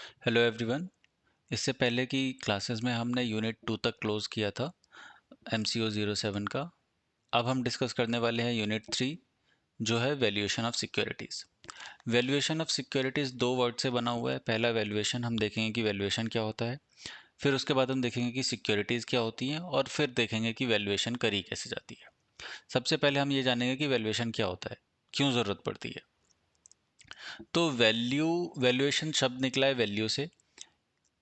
Hello everyone. इससे पहले की क्लासेस में हमने यूनिट 2 तक क्लोज किया था MCO 07 का। अब हम डिस्कस करने वाले हैं यूनिट 3 जो है valuation of securities. Valuation of securities दो वर्ड से बना हुआ है। पहला वैल्यूएशन हम देखेंगे कि वैल्यूएशन क्या होता है, फिर उसके बाद हम देखेंगे कि सिक्योरिटीज़ क्या होती हैं और फिर देखेंगे कि वैल्यूएशन करी कैसे जाती है। सबसे पहले हम ये जानेंगे कि वैल्यूएशन क्या होता है, क्यों ज़रूरत पड़ती है। तो वैल्यूएशन शब्द निकला है वैल्यू से।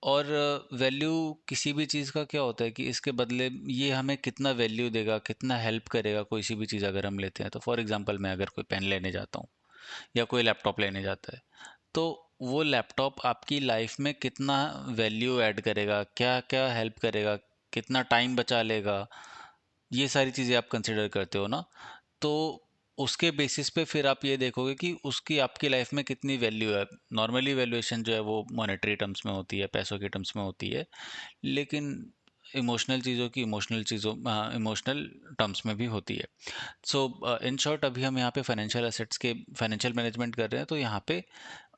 और वैल्यू किसी भी चीज़ का क्या होता है कि इसके बदले ये हमें कितना वैल्यू देगा, कितना हेल्प करेगा। कोई सी भी चीज़ अगर हम लेते हैं तो फॉर एग्जांपल मैं अगर कोई पेन लेने जाता हूँ या कोई लैपटॉप लेने जाता है, तो वो लैपटॉप आपकी लाइफ में कितना वैल्यू ऐड करेगा, क्या क्या हेल्प करेगा, कितना टाइम बचा लेगा, ये सारी चीज़ें आप कंसिडर करते हो ना। तो उसके बेसिस पे फिर आप ये देखोगे कि उसकी आपकी लाइफ में कितनी वैल्यू है। नॉर्मली वैल्यूएशन जो है वो मॉनेटरी टर्म्स में होती है, पैसों के टर्म्स में होती है, लेकिन इमोशनल टर्म्स में भी होती है। सो इन शॉर्ट अभी हम यहाँ पे फाइनेंशियल एसेट्स के फाइनेंशियल मैनेजमेंट कर रहे हैं, तो यहाँ पे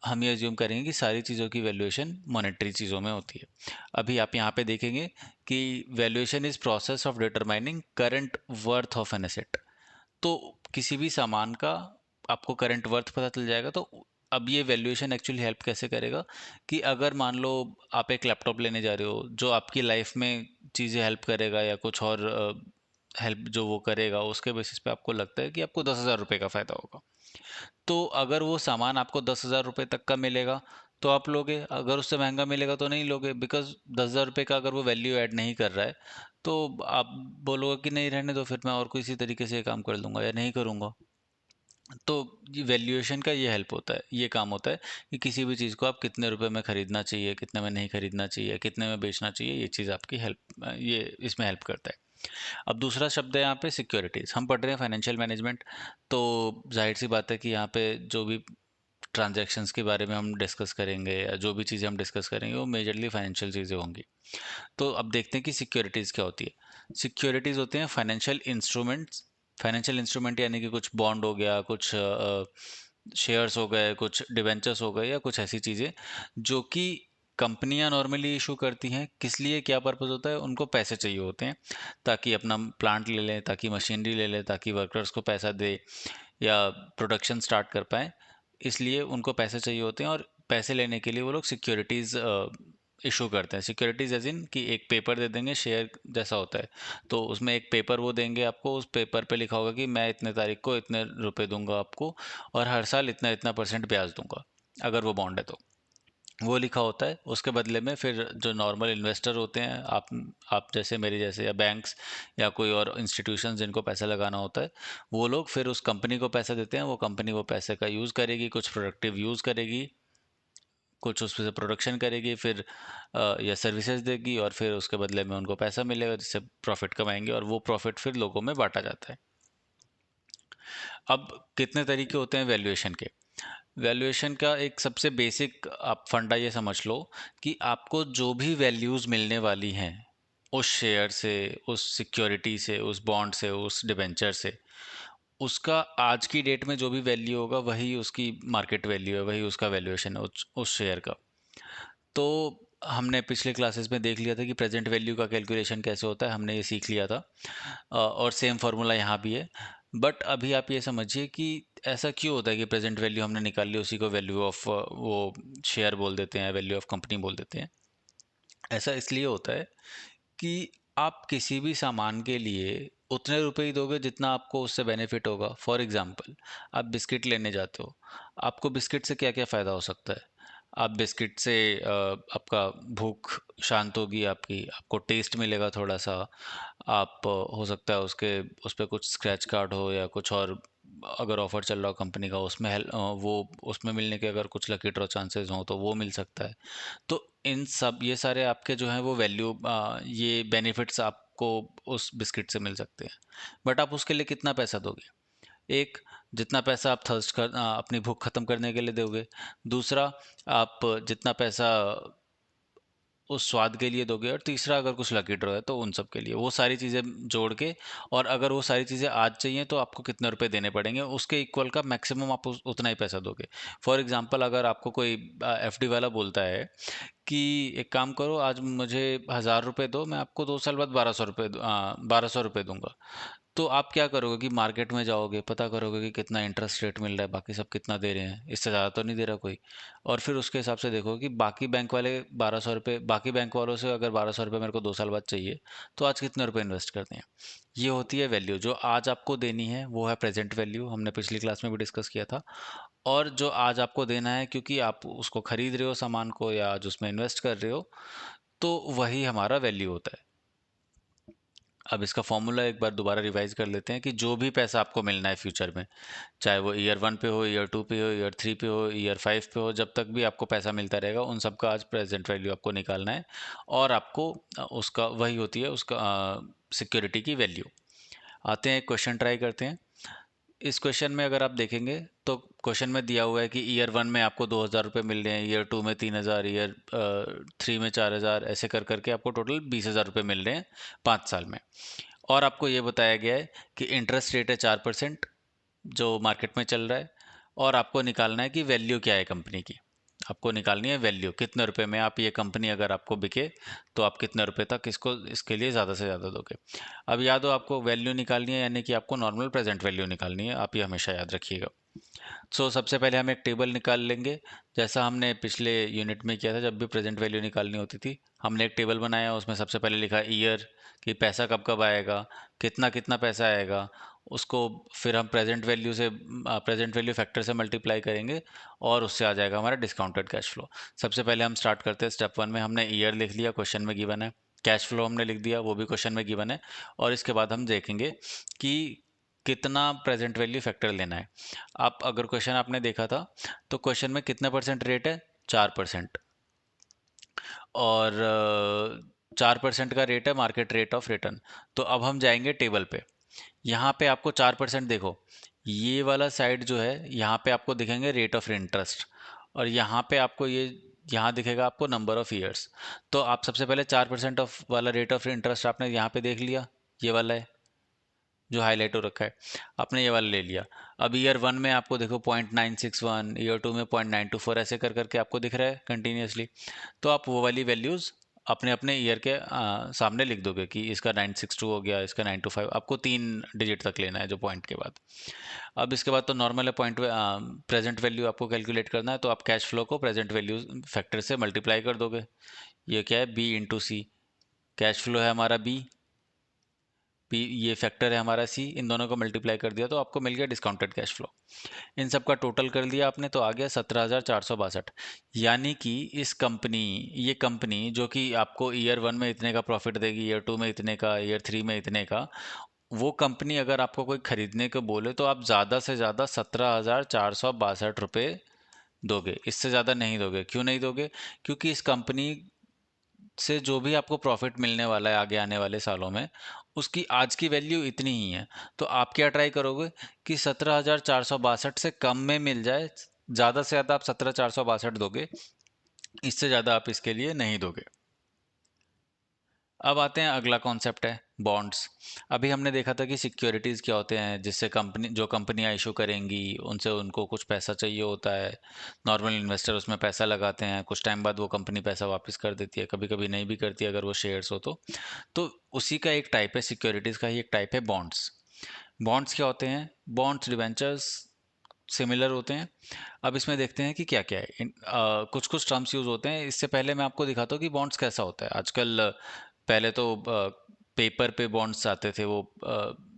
हम ये अज्यूम करेंगे कि सारी चीज़ों की वैल्यूएशन मॉनेटरी चीज़ों में होती है। अभी आप यहाँ पे देखेंगे कि valuation is process of determining current worth of an asset. तो किसी भी सामान का आपको करंट वर्थ पता चल जाएगा। तो अब ये वैल्यूएशन एक्चुअली हेल्प कैसे करेगा कि अगर मान लो आप एक लैपटॉप लेने जा रहे हो जो आपकी लाइफ में चीज़ें हेल्प करेगा या कुछ और हेल्प जो वो करेगा, उसके बेसिस पे आपको लगता है कि आपको 10,000 रुपये का फ़ायदा होगा। तो अगर वो सामान आपको 10,000 रुपये तक का मिलेगा तो आप लोगे, अगर उससे महंगा मिलेगा तो नहीं लोगे, बिकॉज 10,000 रुपये का अगर वो वैल्यू ऐड नहीं कर रहा है तो आप बोलोगे कि नहीं रहने दो, फिर मैं और किसी तरीके से ये काम कर लूँगा या नहीं करूँगा। तो ये वैल्यूएशन का ये हेल्प होता है, ये काम होता है कि किसी भी चीज़ को आप कितने रुपए में खरीदना चाहिए, कितने में नहीं खरीदना चाहिए, कितने में बेचना चाहिए, ये चीज़ आपकी हेल्प ये इसमें हेल्प करता है। अब दूसरा शब्द है यहाँ पे सिक्योरिटीज़। हम पढ़ रहे हैं फाइनेंशियल मैनेजमेंट, तो जाहिर सी बात है कि यहाँ पे जो भी ट्रांजैक्शंस के बारे में हम डिस्कस करेंगे या जो भी चीज़ें हम डिस्कस करेंगे वो मेजरली फाइनेंशियल चीज़ें होंगी। तो अब देखते हैं कि सिक्योरिटीज़ क्या होती है। सिक्योरिटीज़ होते हैं फाइनेंशियल इंस्ट्रूमेंट्स। फाइनेंशियल इंस्ट्रूमेंट यानी कि कुछ बॉन्ड हो गया, कुछ शेयर्स हो गए, कुछ डिवेंचर्स हो गए, या कुछ ऐसी चीज़ें जो कि कंपनियां नॉर्मली इशू करती हैं। किस लिए, क्या पर्पस होता है, उनको पैसे चाहिए होते हैं ताकि अपना प्लांट ले लें, ताकि मशीनरी ले लें, ताकि वर्कर्स को पैसा दे या प्रोडक्शन स्टार्ट कर पाएँ। इसलिए उनको पैसे चाहिए होते हैं और पैसे लेने के लिए वो लोग सिक्योरिटीज़ इशू करते हैं। सिक्योरिटीज़ एज़ इन कि एक पेपर दे देंगे, शेयर जैसा होता है। तो उसमें एक पेपर वो देंगे आपको, उस पेपर पे लिखा होगा कि मैं इतने तारीख को इतने रुपए दूंगा आपको और हर साल इतना इतना परसेंट ब्याज दूंगा, अगर वो बॉन्ड है तो। वो लिखा होता है। उसके बदले में फिर जो नॉर्मल इन्वेस्टर होते हैं, आप जैसे मेरे जैसे या बैंक्स या कोई और इंस्टीट्यूशन जिनको पैसा लगाना होता है, वो लोग फिर उस कंपनी को पैसा देते हैं। वो कंपनी वो पैसे का यूज़ करेगी, कुछ प्रोडक्टिव यूज़ करेगी, कुछ उसमें से प्रोडक्शन करेगी, फिर या सर्विसेज देगी, और फिर उसके बदले में उनको पैसा मिलेगा जिससे प्रॉफिट कमाएंगे, और वो प्रॉफिट फिर लोगों में बांटा जाता है। अब कितने तरीके होते हैं वैल्यूएशन के। वैल्यूएशन का एक सबसे बेसिक आप फंडा ये समझ लो कि आपको जो भी वैल्यूज़ मिलने वाली हैं उस शेयर से, उस सिक्योरिटी से, उस बॉन्ड से, उस डिबेंचर से, उसका आज की डेट में जो भी वैल्यू होगा वही उसकी मार्केट वैल्यू है, वही उसका वैल्यूएशन है उस शेयर का। तो हमने पिछले क्लासेस में देख लिया था कि प्रेजेंट वैल्यू का कैलकुलेशन कैसे होता है, हमने ये सीख लिया था। और सेम फार्मूला यहाँ भी है। बट अभी आप ये समझिए कि ऐसा क्यों होता है कि प्रेजेंट वैल्यू हमने निकाल ली, उसी को वैल्यू ऑफ वो शेयर बोल देते हैं, वैल्यू ऑफ कंपनी बोल देते हैं। ऐसा इसलिए होता है कि आप किसी भी सामान के लिए उतने रुपए ही दोगे जितना आपको उससे बेनिफिट होगा। फॉर एग्जांपल, आप बिस्किट लेने जाते हो, आपको बिस्किट से क्या क्या फ़ायदा हो सकता है। आप बिस्किट से आपका भूख शांत होगी, आपकी आपको टेस्ट मिलेगा थोड़ा सा। आप हो सकता है उसके उस पे कुछ स्क्रैच कार्ड हो या कुछ और, अगर ऑफर चल रहा हो कंपनी का, उसमें वो उसमें मिलने के अगर कुछ लकी ड्रॉ चांसेस हों तो वो मिल सकता है। तो इन सब ये सारे आपके जो हैं वो वैल्यू, ये बेनिफिट्स आपको उस बिस्किट से मिल सकते हैं। बट आप उसके लिए कितना पैसा दोगे? एक, जितना पैसा आप अपनी भूख खत्म करने के लिए दोगे। दूसरा, आप जितना पैसा उस स्वाद के लिए दोगे, और तीसरा अगर कुछ लकी ड्रॉ है तो उन सब के लिए, वो सारी चीज़ें जोड़ के। और अगर वो सारी चीज़ें आज चाहिए तो आपको कितने रुपए देने पड़ेंगे, उसके इक्वल का मैक्सिमम आप उतना ही पैसा दोगे। फॉर एग्जांपल, अगर आपको कोई एफडी वाला बोलता है कि एक काम करो, आज मुझे 1,000 रुपये दो, मैं आपको 2 साल बाद 1,200 रुपये 1,200 रुपये दूंगा। तो आप क्या करोगे कि मार्केट में जाओगे, पता करोगे कि कितना इंटरेस्ट रेट मिल रहा है, बाकी सब कितना दे रहे हैं, इससे ज़्यादा तो नहीं दे रहा कोई। और फिर उसके हिसाब से देखो कि बाकी बैंक वाले 1,200 रुपये, बाकी बैंक वालों से अगर 1,200 रुपये मेरे को 2 साल बाद चाहिए, तो आज कितने रुपए इन्वेस्ट करते हैं। ये होती है वैल्यू जो आज आपको देनी है, वो है प्रेजेंट वैल्यू, हमने पिछली क्लास में भी डिस्कस किया था। और जो आज आपको देना है, क्योंकि आप उसको खरीद रहे हो सामान को, या आज उसमें इन्वेस्ट कर रहे हो, तो वही हमारा वैल्यू होता है। अब इसका फॉर्मूला एक बार दोबारा रिवाइज कर लेते हैं कि जो भी पैसा आपको मिलना है फ्यूचर में, चाहे वो ईयर 1 पे हो, ईयर 2 पे हो, ईयर 3 पे हो, ईयर 5 पे हो, जब तक भी आपको पैसा मिलता रहेगा, उन सब का आज प्रेजेंट वैल्यू आपको निकालना है। और आपको उसका वही होती है उसका सिक्योरिटी की वैल्यू। आते हैं एक क्वेश्चन ट्राई करते हैं। इस क्वेश्चन में अगर आप देखेंगे तो क्वेश्चन में दिया हुआ है कि ईयर 1 में आपको 2,000 रुपये मिल रहे हैं, ईयर 2 में 3,000, ईयर 3 में 4,000, ऐसे कर करके आपको टोटल 20,000 रुपये मिल रहे हैं 5 साल में। और आपको ये बताया गया है कि इंटरेस्ट रेट है 4%, जो मार्केट में चल रहा है। और आपको निकालना है कि वैल्यू क्या है कंपनी की। आपको निकालनी है वैल्यू, कितने रुपए में आप ये कंपनी अगर आपको बिके, तो आप कितने रुपए तक इसको इसके लिए ज़्यादा से ज़्यादा दोगे। अब याद हो, आपको वैल्यू निकालनी है, यानी कि आपको नॉर्मल प्रेजेंट वैल्यू निकालनी है, आप ये हमेशा याद रखिएगा। सबसे पहले हम एक टेबल निकाल लेंगे, जैसा हमने पिछले यूनिट में किया था, जब भी प्रेजेंट वैल्यू निकालनी होती थी। हमने एक टेबल बनाया, उसमें सबसे पहले लिखा ईयर, कि पैसा कब कब आएगा, कितना कितना पैसा आएगा। उसको फिर हम प्रेजेंट वैल्यू फैक्टर से मल्टीप्लाई करेंगे, और उससे आ जाएगा हमारा डिस्काउंटेड कैश फ्लो। सबसे पहले हम स्टार्ट करते हैं स्टेप 1 में, हमने ईयर लिख लिया, क्वेश्चन में गिवन है। कैश फ्लो हमने लिख दिया, वो भी क्वेश्चन में गिवन है। और इसके बाद हम देखेंगे कि कितना प्रेजेंट वैल्यू फैक्टर लेना है। आप अगर क्वेश्चन आपने देखा था, तो क्वेश्चन में कितना परसेंट रेट है, 4%। और 4% का रेट है मार्केट रेट ऑफ रिटर्न। तो अब हम जाएंगे टेबल पे। यहाँ पे आपको 4% देखो, ये वाला साइड जो है, यहाँ पे आपको दिखेंगे रेट ऑफ इंटरेस्ट, और यहाँ पे आपको ये, यहाँ दिखेगा आपको नंबर ऑफ ईयर्स। तो आप सबसे पहले 4% ऑफ वाला रेट ऑफ इंटरेस्ट आपने यहाँ पे देख लिया, ये वाला है जो हाईलाइट हो रखा है, आपने ये वाला ले लिया। अब ईयर 1 में आपको देखो 0.961, ईयर 2 में 0.924, ऐसे कर करके आपको दिख रहा है कंटिन्यूसली। तो आप वो वाली वैल्यूज़ अपने अपने ईयर के सामने लिख दोगे कि इसका 962 हो गया, इसका 925, आपको 3 डिजिट तक लेना है जो पॉइंट के बाद। अब इसके बाद तो नॉर्मल है, पॉइंट प्रेजेंट वैल्यू आपको कैलकुलेट करना है, तो आप कैश फ्लो को प्रेजेंट वैल्यू फैक्टर से मल्टीप्लाई कर दोगे। ये क्या है, बी इंटू सी। कैश फ्लो है हमारा बी, पी ये फैक्टर है हमारा सी, इन दोनों को मल्टीप्लाई कर दिया तो आपको मिल गया डिस्काउंटेड कैश फ्लो। इन सब का टोटल कर दिया आपने, तो आ गया 17,462। यानी कि ये कंपनी जो कि आपको ईयर 1 में इतने का प्रॉफिट देगी, ईयर 2 में इतने का, ईयर 3 में इतने का, वो कंपनी अगर आपको कोई खरीदने को बोले, तो आप ज़्यादा से ज़्यादा 17,462 रुपये दोगे, इससे ज़्यादा नहीं दोगे। क्यों नहीं दोगे? क्योंकि इस कंपनी से जो भी आपको प्रॉफिट मिलने वाला है आगे आने वाले सालों में, उसकी आज की वैल्यू इतनी ही है। तो आप क्या ट्राई करोगे कि 17,462 से कम में मिल जाए। ज़्यादा से ज़्यादा आप 17,462 दोगे, इससे ज़्यादा आप इसके लिए नहीं दोगे। अब आते हैं, अगला कॉन्सेप्ट है बॉन्ड्स। अभी हमने देखा था कि सिक्योरिटीज़ क्या होते हैं, जिससे जो कंपनियां इशू करेंगी, उनसे उनको कुछ पैसा चाहिए होता है। नॉर्मल इन्वेस्टर उसमें पैसा लगाते हैं, कुछ टाइम बाद वो कंपनी पैसा वापस कर देती है, कभी कभी नहीं भी करती अगर वो शेयर्स हो तो उसी का एक टाइप है, सिक्योरिटीज़ का ही एक टाइप है बॉन्ड्स। बॉन्ड्स क्या होते हैं? बॉन्ड्स डिवेंचर्स सिमिलर होते हैं। अब इसमें देखते हैं कि क्या क्या है। कुछ कुछ टर्म्स यूज होते हैं। इससे पहले मैं आपको दिखाता हूँ कि बॉन्ड्स कैसा होता है आजकल। पहले तो पेपर पे बॉन्ड्स आते थे, वो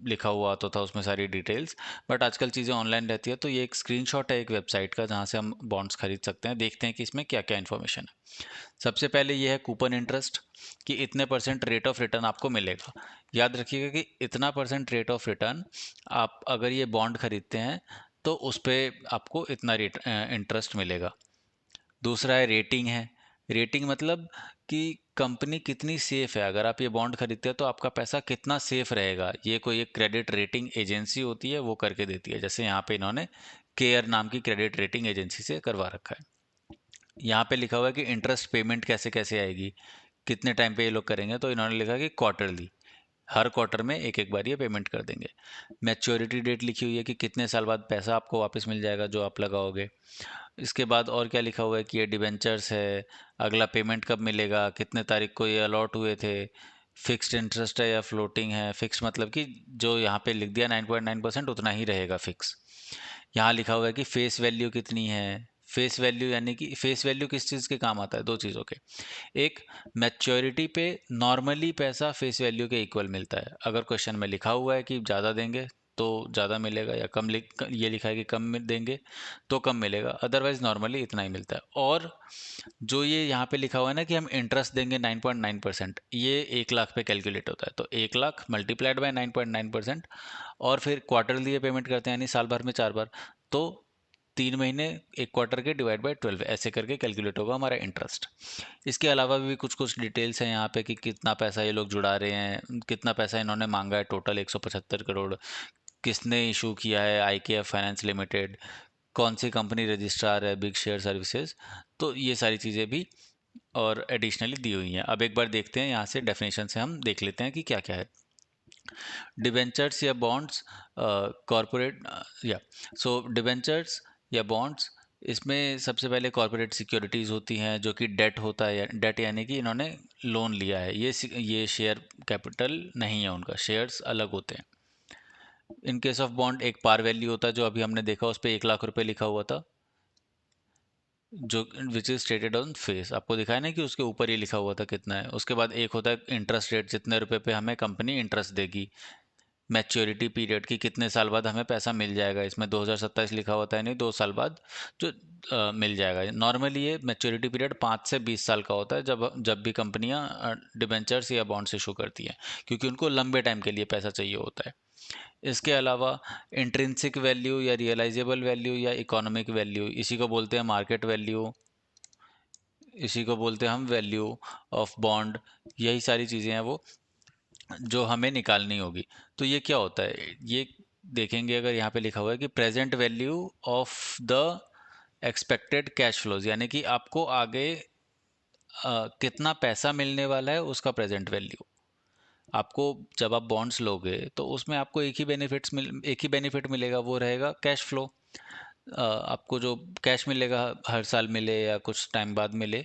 लिखा हुआ आता था उसमें सारी डिटेल्स। बट आजकल चीज़ें ऑनलाइन रहती है, तो ये एक स्क्रीनशॉट है एक वेबसाइट का, जहाँ से हम बॉन्ड्स खरीद सकते हैं। देखते हैं कि इसमें क्या क्या इन्फॉर्मेशन है। सबसे पहले ये है कूपन इंटरेस्ट, कि इतने परसेंट रेट ऑफ रिटर्न आपको मिलेगा। याद रखिएगा कि इतना परसेंट रेट ऑफ रिटर्न, आप अगर ये बॉन्ड खरीदते हैं तो उस पर आपको इतना रेट इंटरेस्ट मिलेगा। दूसरा है रेटिंग है। रेटिंग मतलब कि कंपनी कितनी सेफ है, अगर आप ये बॉन्ड खरीदते हैं तो आपका पैसा कितना सेफ रहेगा। ये कोई एक क्रेडिट रेटिंग एजेंसी होती है, वो करके देती है। जैसे यहाँ पे इन्होंने केयर नाम की क्रेडिट रेटिंग एजेंसी से करवा रखा है। यहाँ पे लिखा हुआ है कि इंटरेस्ट पेमेंट कैसे कैसे आएगी, कितने टाइम पे ये लोग करेंगे, तो इन्होंने लिखा कि क्वार्टरली, हर क्वार्टर में एक एक बार ये पेमेंट कर देंगे। मैच्योरिटी डेट लिखी हुई है कि कितने साल बाद पैसा आपको वापस मिल जाएगा जो आप लगाओगे। इसके बाद और क्या लिखा हुआ है कि ये डिबेंचर्स है, अगला पेमेंट कब मिलेगा, कितने तारीख को ये अलॉट हुए थे, फिक्स्ड इंटरेस्ट है या फ्लोटिंग है। फिक्स मतलब कि जो यहाँ पे लिख दिया 9.9% उतना ही रहेगा फिक्स। यहाँ लिखा हुआ है कि फेस वैल्यू कितनी है। फेस वैल्यू यानी कि फेस वैल्यू किस चीज़ के काम आता है, दो चीज़ों के। एक, मैच्योरिटी पे नॉर्मली पैसा फेस वैल्यू के इक्वल मिलता है। अगर क्वेश्चन में लिखा हुआ है कि ज़्यादा देंगे तो ज़्यादा मिलेगा, या ये लिखा है कि देंगे तो कम मिलेगा, अदरवाइज नॉर्मली इतना ही मिलता है। और जो ये यहाँ पे लिखा हुआ है ना कि हम इंटरेस्ट देंगे 9.9%, ये 1 लाख पे कैलकुलेट होता है। तो 1 लाख मल्टीप्लाइड बाय 9.9%, और फिर क्वार्टरली ये पेमेंट करते हैं यानी साल भर में 4 बार, तो 3 महीने एक क्वार्टर के डिवाइड बाय 12, ऐसे करके कैलकुलेट होगा हमारा इंटरेस्ट। इसके अलावा भी कुछ कुछ डिटेल्स हैं यहाँ पे कि कितना पैसा ये लोग जुड़ा रहे हैं, कितना पैसा इन्होंने मांगा है, टोटल 175 करोड़, किसने इशू किया है, IKF फाइनेंस लिमिटेड, कौन सी कंपनी रजिस्ट्रार है, बिग शेयर सर्विसेज। तो ये सारी चीज़ें भी और एडिशनली दी हुई हैं। अब एक बार देखते हैं यहाँ से डेफिनेशन से हम देख लेते हैं कि क्या क्या है। डिबेंचर्स या बॉन्ड्स, कॉरपोरेट, या सो डिबेंचर्स या बॉन्ड्स, इसमें सबसे पहले कॉरपोरेट सिक्योरिटीज़ होती हैं जो कि डेट होता है। डेट यानी कि इन्होंने लोन लिया है, ये शेयर कैपिटल नहीं है उनका, शेयर्स अलग होते हैं। इन केस ऑफ बॉन्ड एक पार वैल्यू होता है, जो अभी हमने देखा उस पर 1 लाख रुपए लिखा हुआ था, जो which is stated on face, आपको दिखाया ना कि उसके ऊपर ही लिखा हुआ था कितना है। उसके बाद एक होता है इंटरेस्ट रेट, जितने रुपए पे हमें कंपनी इंटरेस्ट देगी। मैच्योरिटी पीरियड की कितने साल बाद हमें पैसा मिल जाएगा, इसमें 2027 लिखा होता है, नहीं 2 साल बाद जो मिल जाएगा। नॉर्मली ये मैच्योरिटी पीरियड 5 से 20 साल का होता है जब जब भी कंपनियां डिबेंचर्स या बॉन्ड्स इशू करती हैं, क्योंकि उनको लंबे टाइम के लिए पैसा चाहिए होता है। इसके अलावा इंट्रिंसिक वैल्यू या रियलाइजेबल वैल्यू या इकोनॉमिक वैल्यू, इसी को बोलते हैं मार्केट वैल्यू, इसी को बोलते हैं हम वैल्यू ऑफ बॉन्ड। यही सारी चीज़ें हैं वो जो हमें निकालनी होगी। तो ये क्या होता है, ये देखेंगे अगर यहाँ पे लिखा हुआ है कि present value of the expected cash flows, यानी कि आपको आगे कितना पैसा मिलने वाला है उसका प्रेजेंट वैल्यू। आपको जब आप बॉन्ड्स लोगे तो उसमें आपको एक ही बेनिफिट मिलेगा, वो रहेगा कैश फ्लो। आपको जो कैश मिलेगा हर साल मिले या कुछ टाइम बाद मिले,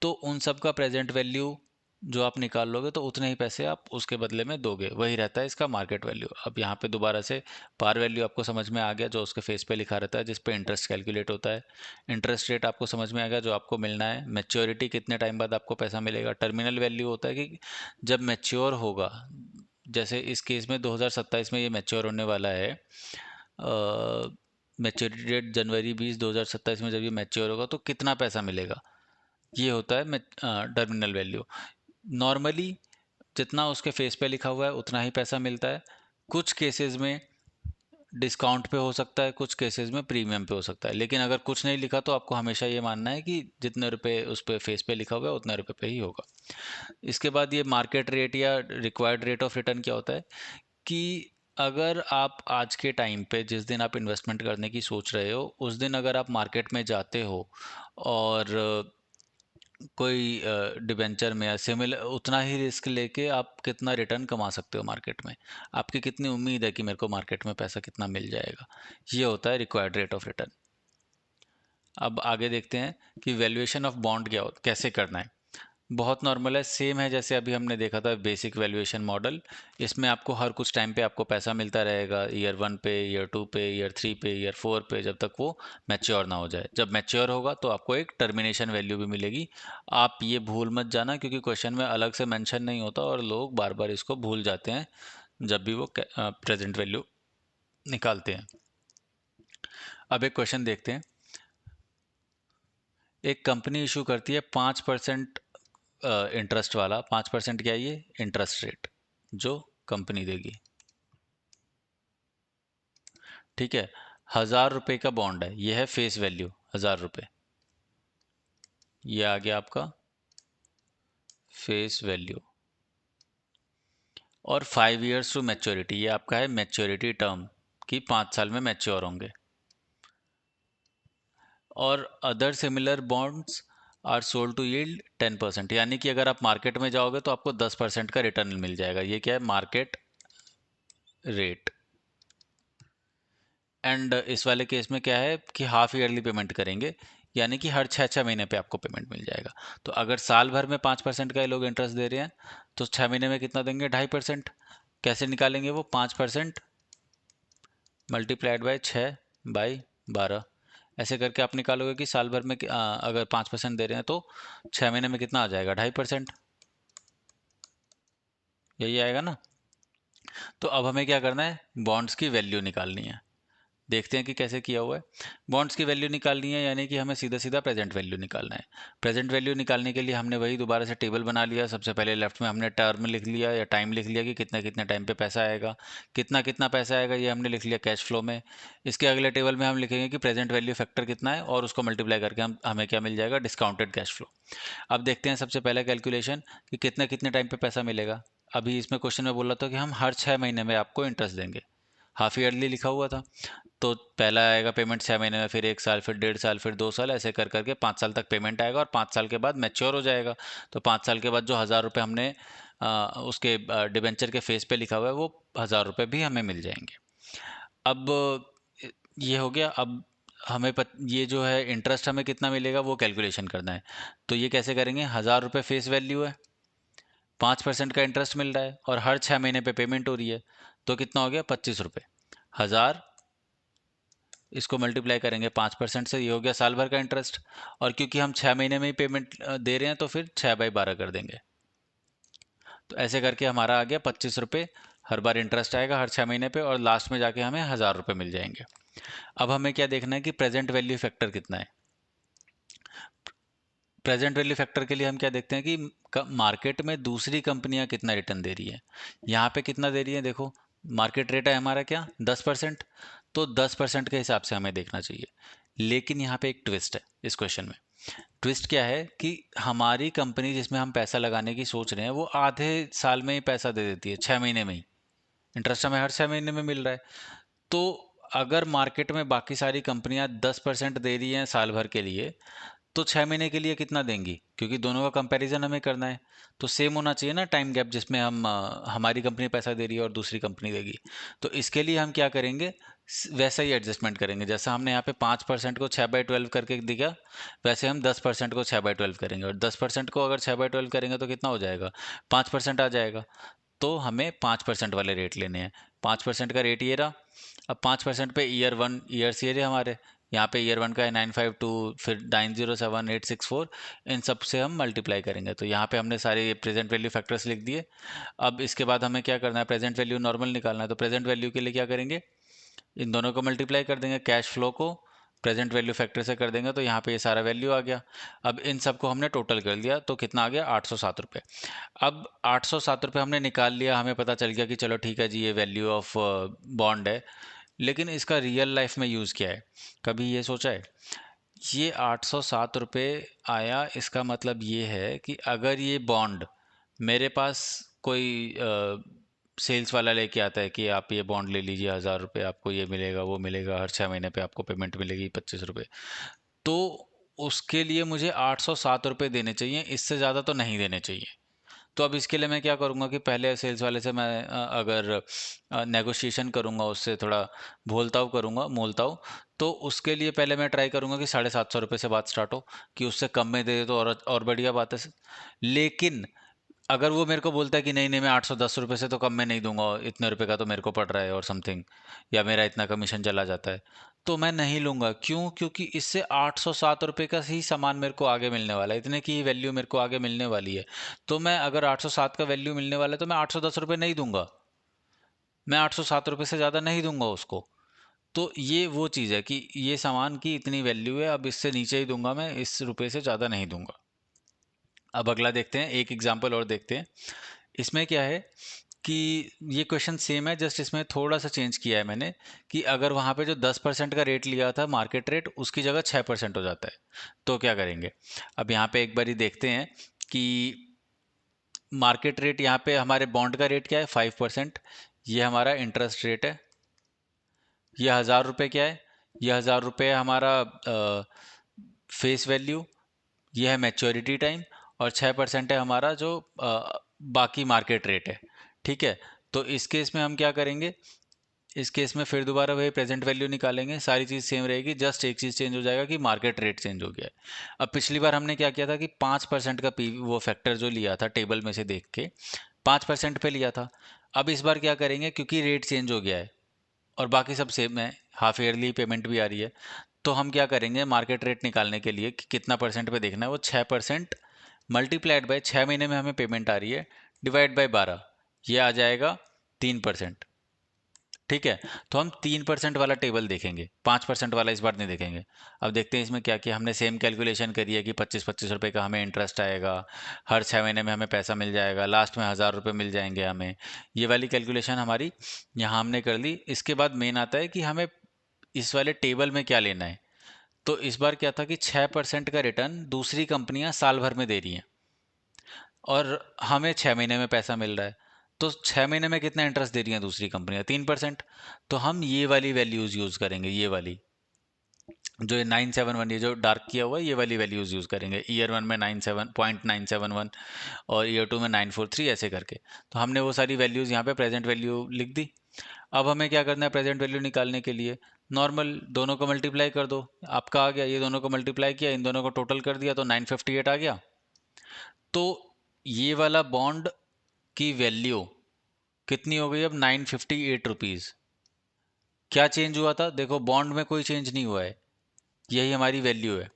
तो उन सब का प्रेजेंट वैल्यू जो आप निकाल लोगे तो उतने ही पैसे आप उसके बदले में दोगे, वही रहता है इसका मार्केट वैल्यू। अब यहाँ पे दोबारा से पार वैल्यू आपको समझ में आ गया, जो उसके फेस पे लिखा रहता है जिस पे इंटरेस्ट कैलकुलेट होता है। इंटरेस्ट रेट आपको समझ में आ गया जो आपको मिलना है। मैच्योरिटी कितने टाइम बाद आपको पैसा मिलेगा। टर्मिनल वैल्यू होता है कि जब मैच्योर होगा, जैसे इस केस में 2027 में ये मैच्योर होने वाला है। मैच्योरिटी डेट जनवरी 20 2027 में जब ये मैच्योर होगा तो कितना पैसा मिलेगा, ये होता है टर्मिनल वैल्यू। नॉर्मली जितना उसके फेस पे लिखा हुआ है उतना ही पैसा मिलता है। कुछ केसेस में डिस्काउंट पे हो सकता है, कुछ केसेस में प्रीमियम पे हो सकता है, लेकिन अगर कुछ नहीं लिखा तो आपको हमेशा ये मानना है कि जितने रुपए उस पे फेस पे लिखा हुआ है उतने रुपए पे ही होगा। इसके बाद ये मार्केट रेट या रिक्वायर्ड रेट ऑफ रिटर्न क्या होता है कि अगर आप आज के टाइम पे जिस दिन आप इन्वेस्टमेंट करने की सोच रहे हो उस दिन अगर आप मार्केट में जाते हो और कोई डिबेंचर में या सिमिलर उतना ही रिस्क लेके आप कितना रिटर्न कमा सकते हो मार्केट में, आपकी कितनी उम्मीद है कि मेरे को मार्केट में पैसा कितना मिल जाएगा, ये होता है रिक्वायर्ड रेट ऑफ रिटर्न। अब आगे देखते हैं कि वैल्यूएशन ऑफ बॉन्ड कैसे करना है। बहुत नॉर्मल है, सेम है जैसे अभी हमने देखा था बेसिक वैल्यूएशन मॉडल। इसमें आपको हर कुछ टाइम पे आपको पैसा मिलता रहेगा, ईयर 1 पे, ईयर 2 पे, ईयर 3 पे, ईयर 4 पे, जब तक वो मैच्योर ना हो जाए। जब मैच्योर होगा तो आपको एक टर्मिनेशन वैल्यू भी मिलेगी। आप ये भूल मत जाना क्योंकि क्वेश्चन में अलग से मेंशन नहीं होता और लोग बार बार इसको भूल जाते हैं जब भी वो प्रेजेंट वैल्यू निकालते हैं। अब एक क्वेश्चन देखते हैं। एक कंपनी इशू करती है 5% इंटरेस्ट वाला, 5% क्या है ये इंटरेस्ट रेट जो कंपनी देगी, ठीक है। 1,000 रुपए का बॉन्ड है, ये है फेस वैल्यू 1,000 रुपए, ये आ गया आपका फेस वैल्यू। और 5 years टू मैच्योरिटी, ये आपका है मैच्योरिटी टर्म कि 5 साल में मैच्योर होंगे। और other similar bonds are sold to yield 10%, यानी कि अगर आप मार्केट में जाओगे तो आपको 10% का रिटर्न मिल जाएगा। ये क्या है? Market rate. एंड इस वाले केस में क्या है कि हाफ ईयरली पेमेंट करेंगे, यानी कि हर 6-6 महीने पे आपको पेमेंट मिल जाएगा। तो अगर साल भर में 5% का ये लोग इंटरेस्ट दे रहे हैं तो 6 महीने में कितना देंगे? 2.5%। कैसे निकालेंगे वो? 5% मल्टीप्लाइड बाय 6/12, ऐसे करके आप निकालोगे कि साल भर में अगर 5% दे रहे हैं तो 6 महीने में कितना आ जाएगा? 2.5%। यही आएगा ना? तो अब हमें क्या करना है? बॉन्ड्स की वैल्यू निकालनी है। देखते हैं कि कैसे किया हुआ है। बॉन्ड्स की वैल्यू निकालनी है, यानी कि हमें सीधा सीधा प्रेजेंट वैल्यू निकालना है। प्रेजेंट वैल्यू निकालने के लिए हमने वही दोबारा से टेबल बना लिया। सबसे पहले लेफ्ट में हमने टर्म लिख लिया या टाइम लिख लिया कि कितने कितने टाइम पे पैसा आएगा, कितना कितना पैसा आएगा ये हमने लिख लिया कैश फ्लो में। इसके अगले टेबल में हम लिखेंगे कि प्रेजेंट वैल्यू फैक्टर कितना है और उसको मल्टीप्लाई करके हमें क्या मिल जाएगा? Discounted cash flow. अब देखते हैं सबसे पहले कैलकुलेशन कि कितने कितने टाइम पे पैसा मिलेगा। अभी इसमें क्वेश्चन में बोला था कि हम हर 6 महीने में आपको इंटरेस्ट देंगे, हाफ ईयरली लिखा हुआ था। तो पहला आएगा पेमेंट 6 महीने में, फिर 1 साल, फिर 1.5 साल, फिर 2 साल, ऐसे कर करके 5 साल तक पेमेंट आएगा और 5 साल के बाद मैच्योर हो जाएगा। तो 5 साल के बाद जो 1,000 रुपये हमने उसके डिबेंचर के फेस पे लिखा हुआ है वो 1,000 रुपये भी हमें मिल जाएंगे। अब ये हो गया। अब ये जो है इंटरेस्ट हमें कितना मिलेगा वो कैलकुलेशन करना है। तो ये कैसे करेंगे? 1,000 रुपये फेस वैल्यू है, 5% का इंटरेस्ट मिल रहा है और हर 6 महीने पे पेमेंट हो रही है, तो कितना हो गया? 25 रुपये। 1,000, इसको मल्टीप्लाई करेंगे 5% से, ये हो गया साल भर का इंटरेस्ट। और क्योंकि हम 6 महीने में ही पेमेंट दे रहे हैं तो फिर 6/12 कर देंगे। तो ऐसे करके हमारा आ गया 25 रुपये। हर बार इंटरेस्ट आएगा हर 6 महीने पे और लास्ट में जाके हमें 1,000 रुपये मिल जाएंगे। अब हमें क्या देखना है कि प्रेजेंट वैल्यू फैक्टर कितना है। प्रेजेंट वैल्यू फैक्टर के लिए हम क्या देखते हैं कि मार्केट में दूसरी कंपनियां कितना रिटर्न दे रही है। यहाँ पे कितना दे रही है? देखो, मार्केट रेट है हमारा क्या? 10%। तो 10% के हिसाब से हमें देखना चाहिए। लेकिन यहाँ पे एक ट्विस्ट है इस क्वेश्चन में। ट्विस्ट क्या है कि हमारी कंपनी जिसमें हम पैसा लगाने की सोच रहे हैं वो आधे साल में ही पैसा दे देती है, 6 महीने में ही। इंटरेस्ट हमें हर 6 महीने में मिल रहा है। तो अगर मार्केट में बाकी सारी कंपनियां 10% दे रही हैं साल भर के लिए, तो 6 महीने के लिए कितना देंगी? क्योंकि दोनों का कंपैरिजन हमें करना है। तो सेम होना चाहिए ना टाइम गैप, जिसमें हमारी कंपनी पैसा दे रही है और दूसरी कंपनी देगी। तो इसके लिए हम क्या करेंगे? वैसा ही एडजस्टमेंट करेंगे। जैसा हमने यहाँ पे 5% को 6/12 करके दिया, वैसे हम 10% को 6/12 करेंगे। और 10% को अगर 6/12 करेंगे तो कितना हो जाएगा? 5% आ जाएगा। तो हमें 5% वाले रेट लेने हैं। 5% का रेट ये रहा। अब 5% पे ईयर्स ये रहे हमारे। यहाँ पे ईयर 1 का है 952, फिर 907, 864, इन सब से हम मल्टीप्लाई करेंगे। तो यहाँ पे हमने सारे प्रेजेंट वैल्यू फैक्टर्स लिख दिए। अब इसके बाद हमें क्या करना है? प्रेजेंट वैल्यू नॉर्मल निकालना है। तो प्रेजेंट वैल्यू के लिए क्या करेंगे? इन दोनों को मल्टीप्लाई कर देंगे, कैश फ्लो को प्रेजेंट वैल्यू फैक्टर से कर देंगे, तो यहाँ पे ये सारा वैल्यू आ गया। अब इन सबको हमने टोटल कर दिया तो कितना आ गया? 807 रुपये। अब 807 रुपये हमने निकाल लिया, हमें पता चल गया कि चलो ठीक है जी, ये वैल्यू ऑफ बॉन्ड है। लेकिन इसका रियल लाइफ में यूज़ क्या है? कभी ये सोचा है? ये 807 रुपये आया, इसका मतलब ये है कि अगर ये बॉन्ड मेरे पास कोई सेल्स वाला लेके आता है कि आप ये बॉन्ड ले लीजिए, 1,000 रुपये आपको ये मिलेगा वो मिलेगा, हर 6 महीने पे आपको पेमेंट मिलेगी 25 रुपये, तो उसके लिए मुझे 807 रुपये देने चाहिए, इससे ज़्यादा तो नहीं देने चाहिए। तो अब इसके लिए मैं क्या करूँगा कि पहले सेल्स वाले से मैं अगर नेगोशिएशन करूँगा, उससे थोड़ा भोलताव करूँगा, मोलताव, तो उसके लिए पहले मैं ट्राई करूँगा कि 750 रुपये से बात स्टार्ट हो, कि उससे कम में दे दे तो और बढ़िया बात है। लेकिन अगर वो मेरे को बोलता है कि नहीं नहीं मैं 810 रुपये से तो कम में नहीं दूंगा, इतने रुपए का तो मेरे को पड़ रहा है और समथिंग, या मेरा इतना कमीशन चला जाता है, तो मैं नहीं लूंगा। क्यों? क्योंकि इससे 807 रुपये का ही सामान मेरे को आगे मिलने वाला है, इतने की ही वैल्यू मेरे को आगे मिलने वाली है। तो मैं अगर 807 का वैल्यू मिलने वाला है तो मैं 810 रुपये नहीं दूंगा, मैं 807 रुपये से ज़्यादा नहीं दूंगा उसको। तो ये वो चीज़ है कि ये सामान की इतनी वैल्यू है, अब इससे नीचे ही दूंगा मैं, इस रुपये से ज़्यादा नहीं दूंगा। अब अगला देखते हैं, एक एग्जाम्पल और देखते हैं। इसमें क्या है कि ये क्वेश्चन सेम है, जस्ट इसमें थोड़ा सा चेंज किया है मैंने, कि अगर वहाँ पे जो 10% का रेट लिया था मार्केट रेट, उसकी जगह 6% हो जाता है, तो क्या करेंगे? अब यहाँ पे एक बारी देखते हैं कि मार्केट रेट, यहाँ पे हमारे बॉन्ड का रेट क्या है? 5%। ये हमारा इंटरेस्ट रेट है। ये 1,000 रुपये क्या है? ये 1,000 रुपये हमारा फेस वैल्यू, ये है मैच्योरिटी टाइम, और 6% है हमारा जो बाकी मार्केट रेट है। ठीक है, तो इस केस में हम क्या करेंगे, इस केस में फिर दोबारा वही प्रेजेंट वैल्यू निकालेंगे, सारी चीज़ सेम रहेगी, जस्ट एक चीज़ चेंज हो जाएगा कि मार्केट रेट चेंज हो गया है। अब पिछली बार हमने क्या किया था कि 5% का पी वो फैक्टर जो लिया था टेबल में से देख के 5% पे लिया था। अब इस बार क्या करेंगे, क्योंकि रेट चेंज हो गया है और बाकी सब सेम है, हाफ ईयरली पेमेंट भी आ रही है, तो हम क्या करेंगे मार्केट रेट निकालने के लिए कि कितना परसेंट पे देखना है, वो 6% मल्टीप्लाइड बाय 6 महीने में हमें पेमेंट आ रही है, डिवाइड बाय 12, ये आ जाएगा 3%। ठीक है, तो हम 3% वाला टेबल देखेंगे, 5% वाला इस बार नहीं देखेंगे। अब देखते हैं इसमें क्या किया हमने, सेम कैलकुलेशन करी है कि 25-25 रुपये का हमें इंटरेस्ट आएगा, हर 6 महीने में हमें पैसा मिल जाएगा, लास्ट में 1000 रुपये मिल जाएंगे हमें, ये वाली कैलकुलेशन हमारी यहाँ हमने कर ली। इसके बाद मेन आता है कि हमें इस वाले टेबल में क्या लेना है। तो इस बार क्या था कि 6% का रिटर्न दूसरी कंपनियां साल भर में दे रही हैं और हमें 6 महीने में पैसा मिल रहा है, तो 6 महीने में कितना इंटरेस्ट दे रही हैं दूसरी कंपनियां, 3%। तो हम ये वाली वैल्यूज यूज करेंगे, ये वाली जो 971, ये जो डार्क किया हुआ है ये वाली वैल्यूज यूज करेंगे, ईयर 1 में 97.971 और ईयर 2 में 943, ऐसे करके। तो हमने वो सारी वैल्यूज यहाँ पे प्रेजेंट वैल्यू लिख दी। अब हमें क्या करना है प्रेजेंट वैल्यू निकालने के लिए, नॉर्मल दोनों को मल्टीप्लाई कर दो, आपका आ गया, ये दोनों को मल्टीप्लाई किया, इन दोनों को टोटल कर दिया तो 958 आ गया। तो ये वाला बॉन्ड की वैल्यू कितनी हो गई अब, 958 रुपीज़। क्या चेंज हुआ था, देखो बॉन्ड में कोई चेंज नहीं हुआ है, यही हमारी वैल्यू है।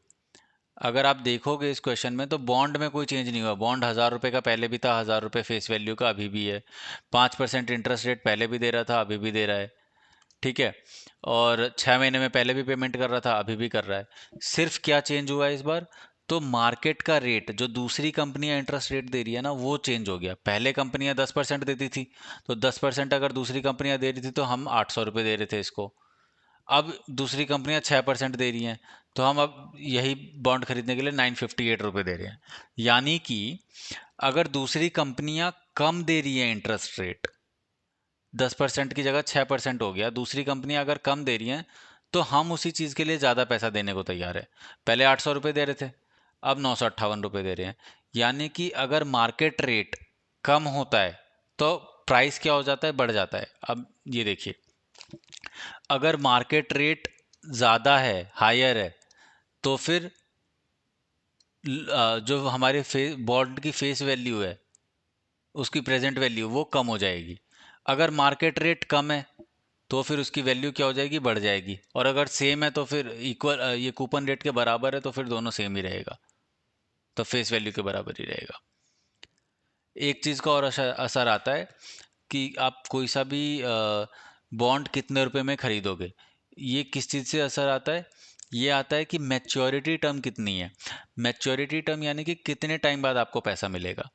अगर आप देखोगे इस क्वेश्चन में तो बॉन्ड में कोई चेंज नहीं हुआ, बॉन्ड 1000 रुपये का पहले भी था, 1000 रुपये फेस वैल्यू का अभी भी है, 5% इंटरेस्ट रेट पहले भी दे रहा था अभी भी दे रहा है। ठीक है, और 6 महीने में पहले भी पेमेंट कर रहा था अभी भी कर रहा है। सिर्फ क्या चेंज हुआ है इस बार, तो मार्केट का रेट जो दूसरी कंपनियां इंटरेस्ट रेट दे रही है ना वो चेंज हो गया। पहले कंपनियां 10% देती थी, तो 10% अगर दूसरी कंपनियां दे रही थी तो हम 800 रुपये दे रहे थे इसको। अब दूसरी कंपनियां 6% दे रही हैं, तो हम अब यही बॉन्ड खरीदने के लिए 958 रुपये दे रहे हैं। यानी कि अगर दूसरी कंपनियां कम दे रही है इंटरेस्ट रेट, 10% की जगह 6% हो गया, दूसरी कंपनियां अगर कम दे रही हैं तो हम उसी चीज़ के लिए ज़्यादा पैसा देने को तैयार है। पहले 800 रुपये दे रहे थे, अब 958 रुपये दे रहे हैं। यानी कि अगर मार्केट रेट कम होता है तो प्राइस क्या हो जाता है, बढ़ जाता है। अब ये देखिए, अगर मार्केट रेट ज़्यादा है, हायर है, तो फिर जो हमारे बॉन्ड की फेस वैल्यू है उसकी प्रेजेंट वैल्यू वो कम हो जाएगी। अगर मार्केट रेट कम है तो फिर उसकी वैल्यू क्या हो जाएगी, बढ़ जाएगी। और अगर सेम है तो फिर इक्वल, ये कूपन रेट के बराबर है तो फिर दोनों सेम ही रहेगा, तो फेस वैल्यू के बराबर ही रहेगा। एक चीज़ का और असर आता है कि आप कोई सा भी बॉन्ड कितने रुपए में खरीदोगे, ये किस चीज़ से असर आता है, ये आता है कि मैच्योरिटी टर्म कितनी है। मैच्योरिटी टर्म यानी कि कितने टाइम बाद आपको पैसा मिलेगा।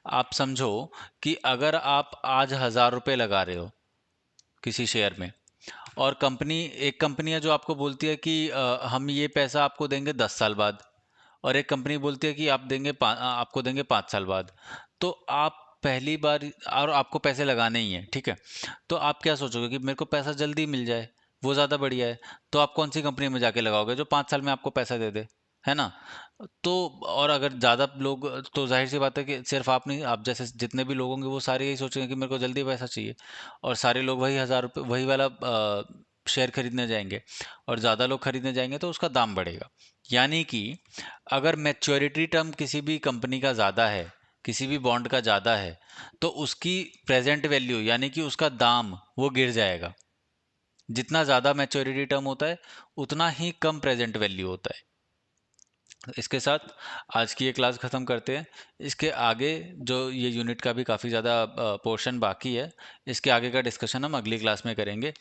आप समझो कि अगर आप आज 1000 रुपये लगा रहे हो किसी शेयर में, और एक कंपनी है जो आपको बोलती है कि हम ये पैसा आपको देंगे 10 साल बाद, और एक कंपनी बोलती है कि आपको देंगे 5 साल बाद। तो आप पहली बार, और आपको पैसे लगाने ही हैं, ठीक है, तो आप क्या सोचोगे कि मेरे को पैसा जल्दी मिल जाए, वो ज़्यादा बढ़िया है। तो आप कौन सी कंपनी में जाके लगाओगे, जो 5 साल में आपको पैसा दे दे, है ना। तो और अगर ज़्यादा लोग, तो जाहिर सी बात है कि सिर्फ आप नहीं, आप जैसे जितने भी लोग होंगे वो सारे यही सोचेंगे कि मेरे को जल्दी पैसा चाहिए, और सारे लोग वही 1000 रुपये वही वाला शेयर खरीदने जाएंगे, और ज़्यादा लोग खरीदने जाएंगे तो उसका दाम बढ़ेगा। यानी कि अगर मैच्योरिटी टर्म किसी भी कंपनी का ज़्यादा है, किसी भी बॉन्ड का ज़्यादा है, तो उसकी प्रेजेंट वैल्यू यानी कि उसका दाम वो गिर जाएगा। जितना ज़्यादा मैच्योरिटी टर्म होता है उतना ही कम प्रेजेंट वैल्यू होता है। तो इसके साथ आज की ये क्लास ख़त्म करते हैं। इसके आगे जो ये यूनिट का भी काफ़ी ज़्यादा पोर्शन बाकी है, इसके आगे का डिस्कशन हम अगली क्लास में करेंगे।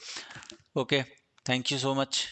Okay, thank you so much.